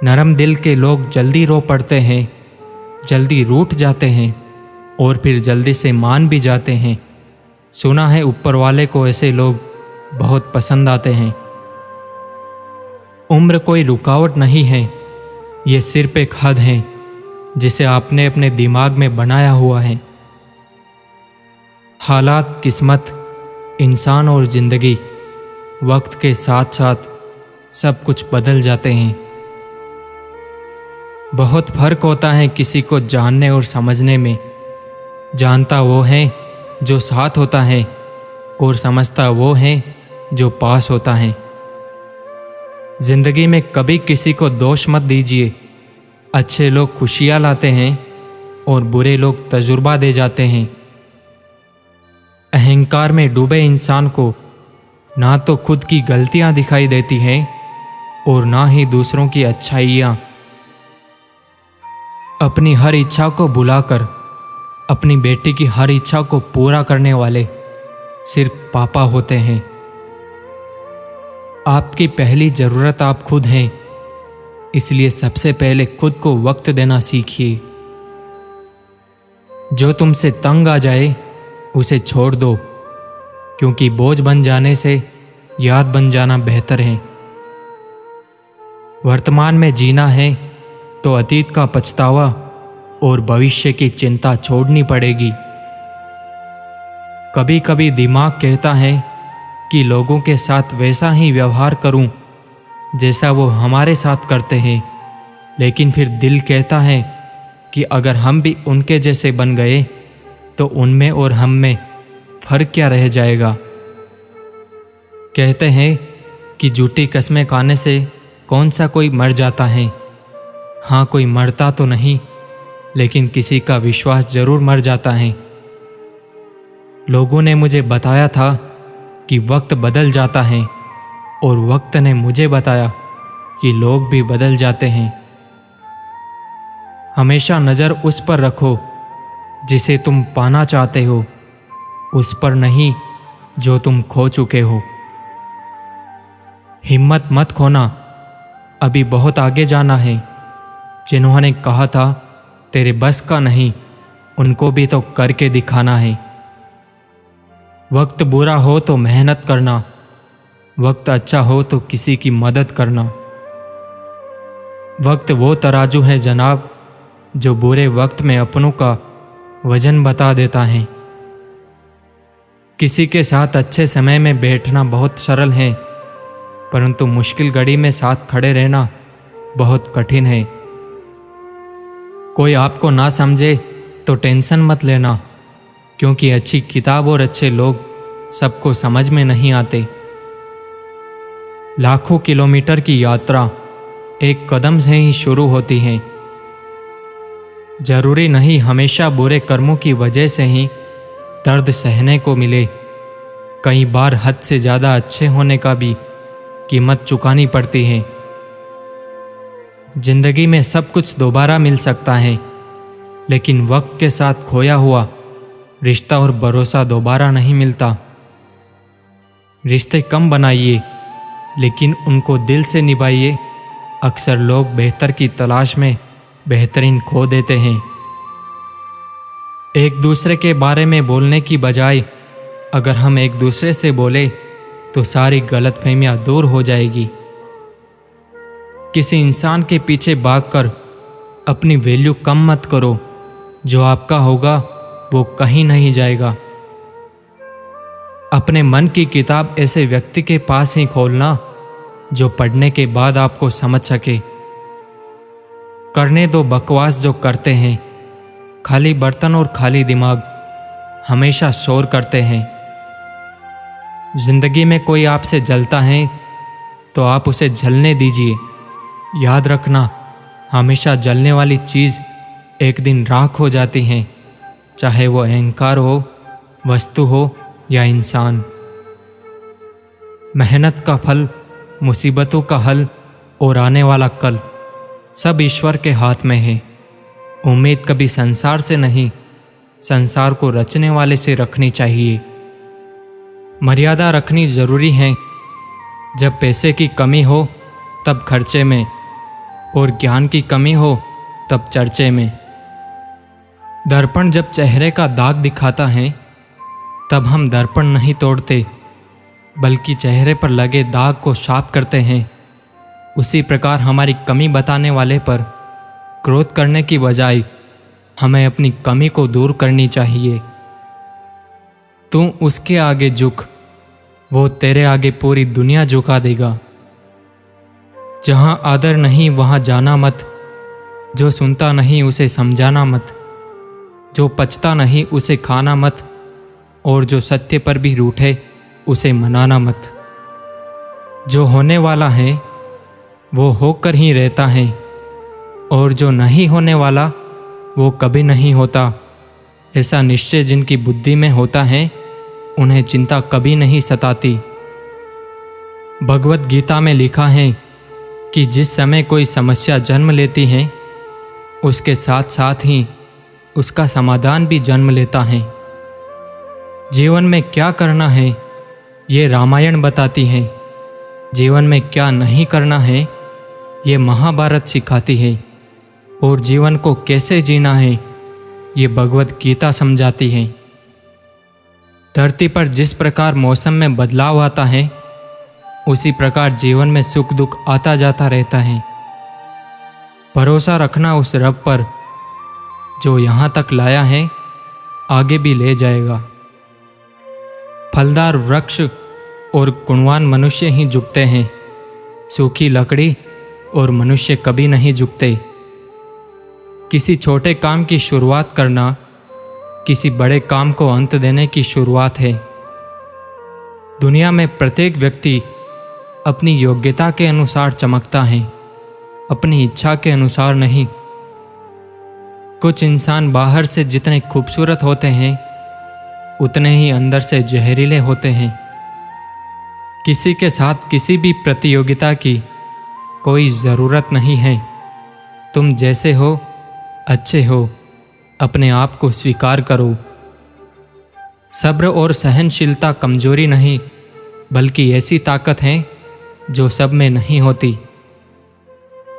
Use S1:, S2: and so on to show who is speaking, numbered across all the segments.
S1: नरम दिल के लोग जल्दी रो पड़ते हैं, जल्दी रूठ जाते हैं और फिर जल्दी से मान भी जाते हैं। सुना है ऊपर वाले को ऐसे लोग बहुत पसंद आते हैं। उम्र कोई रुकावट नहीं है, ये सिर्फ एक हद है जिसे आपने अपने दिमाग में बनाया हुआ है। हालात, किस्मत, इंसान और ज़िंदगी वक्त के साथ साथ सब कुछ बदल जाते हैं। बहुत फर्क होता है किसी को जानने और समझने में। जानता वो है जो साथ होता है और समझता वो है जो पास होता है। जिंदगी में कभी किसी को दोष मत दीजिए। अच्छे लोग खुशियाँ लाते हैं और बुरे लोग तजुर्बा दे जाते हैं। अहंकार में डूबे इंसान को ना तो खुद की गलतियां दिखाई देती हैं और ना ही दूसरों की अच्छाइयाँ। अपनी हर इच्छा को भुलाकर अपनी बेटी की हर इच्छा को पूरा करने वाले सिर्फ पापा होते हैं। आपकी पहली ज़रूरत आप खुद हैं, इसलिए सबसे पहले खुद को वक्त देना सीखिए। जो तुमसे तंग आ जाए उसे छोड़ दो, क्योंकि बोझ बन जाने से याद बन जाना बेहतर है। वर्तमान में जीना है तो अतीत का पछतावा और भविष्य की चिंता छोड़नी पड़ेगी। कभी कभी दिमाग कहता है कि लोगों के साथ वैसा ही व्यवहार करूं जैसा वो हमारे साथ करते हैं, लेकिन फिर दिल कहता है कि अगर हम भी उनके जैसे बन गए तो उनमें और हम में फर्क क्या रह जाएगा। कहते हैं कि झूठी कस्में खाने से कौन सा कोई मर जाता है। हाँ, कोई मरता तो नहीं, लेकिन किसी का विश्वास जरूर मर जाता है। लोगों ने मुझे बताया था कि वक्त बदल जाता है और वक्त ने मुझे बताया कि लोग भी बदल जाते हैं। हमेशा नज़र उस पर रखो जिसे तुम पाना चाहते हो, उस पर नहीं जो तुम खो चुके हो। हिम्मत मत खोना, अभी बहुत आगे जाना है। जिन्होंने कहा था तेरे बस का नहीं, उनको भी तो करके दिखाना है। वक्त बुरा हो तो मेहनत करना, वक्त अच्छा हो तो किसी की मदद करना। वक्त वो तराजू है जनाब जो बुरे वक्त में अपनों का वजन बता देता है। किसी के साथ अच्छे समय में बैठना बहुत सरल है, परंतु मुश्किल घड़ी में साथ खड़े रहना बहुत कठिन है। कोई आपको ना समझे तो टेंशन मत लेना, क्योंकि अच्छी किताब और अच्छे लोग सबको समझ में नहीं आते। लाखों किलोमीटर की यात्रा एक कदम से ही शुरू होती है। जरूरी नहीं हमेशा बुरे कर्मों की वजह से ही दर्द सहने को मिले। कई बार हद से ज़्यादा अच्छे होने का भी कीमत चुकानी पड़ती है। जिंदगी में सब कुछ दोबारा मिल सकता है, लेकिन वक्त के साथ खोया हुआ रिश्ता और भरोसा दोबारा नहीं मिलता। रिश्ते कम बनाइए, लेकिन उनको दिल से निभाइए। अक्सर लोग बेहतर की तलाश में बेहतरीन खो देते हैं। एक दूसरे के बारे में बोलने की बजाय अगर हम एक दूसरे से बोले तो सारी गलतफहमियां दूर हो जाएगी। किसी इंसान के पीछे भागकर अपनी वैल्यू कम मत करो। जो आपका होगा वो कहीं नहीं जाएगा। अपने मन की किताब ऐसे व्यक्ति के पास ही खोलना जो पढ़ने के बाद आपको समझ सके। करने दो बकवास जो करते हैं। खाली बर्तन और खाली दिमाग हमेशा शोर करते हैं। जिंदगी में कोई आपसे जलता है तो आप उसे जलने दीजिए। याद रखना, हमेशा जलने वाली चीज़ एक दिन राख हो जाती है, चाहे वो अहंकार हो, वस्तु हो या इंसान। मेहनत का फल, मुसीबतों का हल और आने वाला कल सब ईश्वर के हाथ में है। उम्मीद कभी संसार से नहीं, संसार को रचने वाले से रखनी चाहिए। मर्यादा रखनी जरूरी है। जब पैसे की कमी हो तब खर्चे में, और ज्ञान की कमी हो तब चर्चे में। दर्पण जब चेहरे का दाग दिखाता है तब हम दर्पण नहीं तोड़ते, बल्कि चेहरे पर लगे दाग को साफ करते हैं। उसी प्रकार हमारी कमी बताने वाले पर क्रोध करने की बजाय हमें अपनी कमी को दूर करनी चाहिए। तू उसके आगे झुक, वो तेरे आगे पूरी दुनिया झुका देगा। जहाँ आदर नहीं वहाँ जाना मत, जो सुनता नहीं उसे समझाना मत, जो पचता नहीं उसे खाना मत, और जो सत्य पर भी रूठे उसे मनाना मत। जो होने वाला है वो होकर ही रहता है, और जो नहीं होने वाला वो कभी नहीं होता। ऐसा निश्चय जिनकी बुद्धि में होता है उन्हें चिंता कभी नहीं सताती। भगवत गीता में लिखा है कि जिस समय कोई समस्या जन्म लेती है उसके साथ साथ ही उसका समाधान भी जन्म लेता है। जीवन में क्या करना है ये रामायण बताती है, जीवन में क्या नहीं करना है ये महाभारत सिखाती है, और जीवन को कैसे जीना है ये भगवत गीता समझाती है। धरती पर जिस प्रकार मौसम में बदलाव आता है उसी प्रकार जीवन में सुख दुख आता जाता रहता है। भरोसा रखना उस रब पर जो यहाँ तक लाया है आगे भी ले जाएगा। फलदार वृक्ष और गुणवान मनुष्य ही झुकते हैं, सूखी लकड़ी और मनुष्य कभी नहीं झुकते। किसी छोटे काम की शुरुआत करना किसी बड़े काम को अंत देने की शुरुआत है। दुनिया में प्रत्येक व्यक्ति अपनी योग्यता के अनुसार चमकता है, अपनी इच्छा के अनुसार नहीं। कुछ इंसान बाहर से जितने खूबसूरत होते हैं उतने ही अंदर से जहरीले होते हैं। किसी के साथ किसी भी प्रतियोगिता की कोई ज़रूरत नहीं है। तुम जैसे हो अच्छे हो, अपने आप को स्वीकार करो। सब्र और सहनशीलता कमजोरी नहीं बल्कि ऐसी ताकत है जो सब में नहीं होती।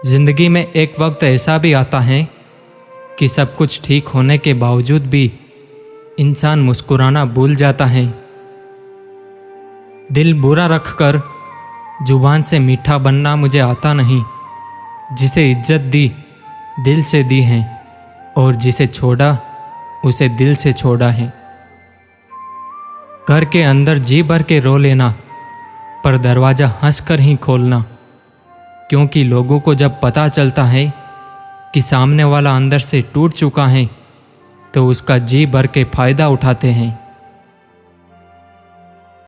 S1: जिंदगी में एक वक्त ऐसा भी आता है कि सब कुछ ठीक होने के बावजूद भी इंसान मुस्कुराना भूल जाता है। दिल बुरा रखकर जुबान से मीठा बनना मुझे आता नहीं। जिसे इज्जत दी दिल से दी है, और जिसे छोड़ा उसे दिल से छोड़ा है। घर के अंदर जी भर के रो लेना, पर दरवाज़ा हंसकर ही खोलना, क्योंकि लोगों को जब पता चलता है कि सामने वाला अंदर से टूट चुका है तो उसका जी भर के फायदा उठाते हैं।